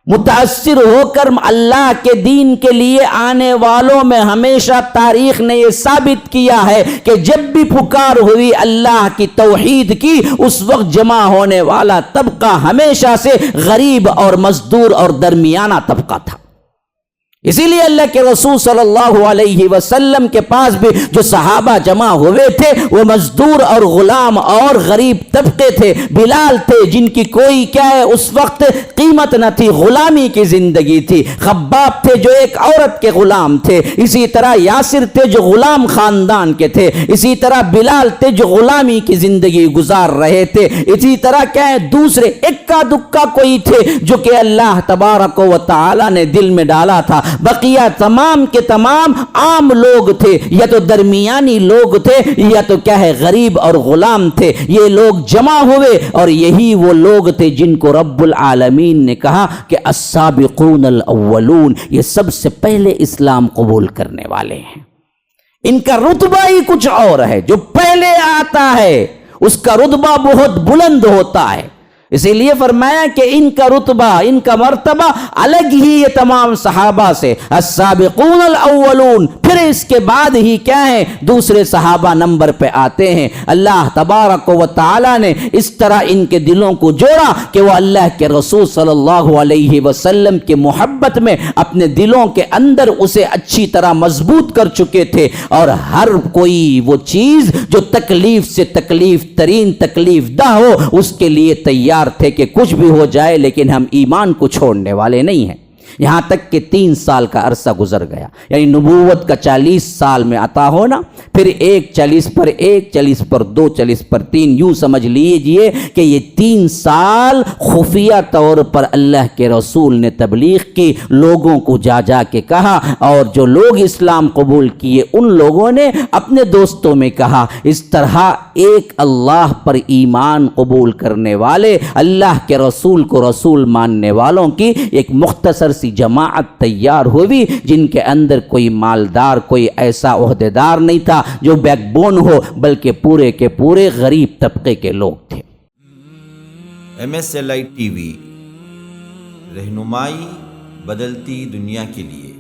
متاثر ہو کر اللہ کے دین کے لیے آنے والوں میں ہمیشہ تاریخ نے یہ ثابت کیا ہے کہ جب بھی پکار ہوئی اللہ کی توحید کی، اس وقت جمع ہونے والا طبقہ ہمیشہ سے غریب اور مزدور اور درمیانہ طبقہ تھا۔ اسی لیے اللہ کے رسول صلی اللہ علیہ وسلم کے پاس بھی جو صحابہ جمع ہوئے تھے وہ مزدور اور غلام اور غریب طبقے تھے۔ بلال تھے جن کی کوئی کیا ہے اس وقت قیمت نہ تھی، غلامی کی زندگی تھی۔ خباب تھے جو ایک عورت کے غلام تھے، اسی طرح یاسر تھے جو غلام خاندان کے تھے، اسی طرح بلال تھے جو غلامی کی زندگی گزار رہے تھے، اسی طرح کیا ہے دوسرے اکا دکا کوئی تھے جو کہ اللہ تبارک و تعالی نے دل میں ڈالا تھا۔ بقیہ تمام کے تمام عام لوگ تھے، یا تو درمیانی لوگ تھے یا تو کیا ہے غریب اور غلام تھے۔ یہ لوگ جمع ہوئے اور یہی وہ لوگ تھے جن کو رب العالمین نے کہا کہ السابقون الاولون، یہ سب سے پہلے اسلام قبول کرنے والے ہیں۔ ان کا رتبہ ہی کچھ اور ہے، جو پہلے آتا ہے اس کا رتبہ بہت بلند ہوتا ہے۔ اسی لیے فرمایا کہ ان کا رتبہ، ان کا مرتبہ الگ ہی یہ تمام صحابہ سے، السابقون الاولون، پھر اس کے بعد ہی کیا ہے دوسرے صحابہ نمبر پہ آتے ہیں۔ اللہ تبارک و تعالی نے اس طرح ان کے دلوں کو جوڑا کہ وہ اللہ کے رسول صلی اللہ علیہ وسلم کی محبت میں اپنے دلوں کے اندر اسے اچھی طرح مضبوط کر چکے تھے، اور ہر کوئی وہ چیز جو تکلیف سے تکلیف ترین تکلیف دہ ہو اس کے لیے تیار تھے کہ کچھ بھی ہو جائے لیکن ہم ایمان کو چھوڑنے والے نہیں ہیں۔ یہاں تک کہ 3 سال کا عرصہ گزر گیا، یعنی نبوت کا 40 سال میں عطا ہونا، پھر 1 40 پر 1 40 پر 2 40 پر 3، یوں سمجھ لیجئے کہ یہ 3 سال خفیہ طور پر اللہ کے رسول نے تبلیغ کی، لوگوں کو جا جا کے کہا، اور جو لوگ اسلام قبول کیے ان لوگوں نے اپنے دوستوں میں کہا۔ اس طرح ایک اللہ پر ایمان قبول کرنے والے، اللہ کے رسول کو رسول ماننے والوں کی ایک مختصر سی جماعت تیار ہوئی، جن کے اندر کوئی مالدار، کوئی ایسا عہدیدار نہیں تھا جو بیک بون ہو، بلکہ پورے کے پورے غریب طبقے کے لوگ تھے۔ MSLI TV رہنمائی بدلتی دنیا کے لیے۔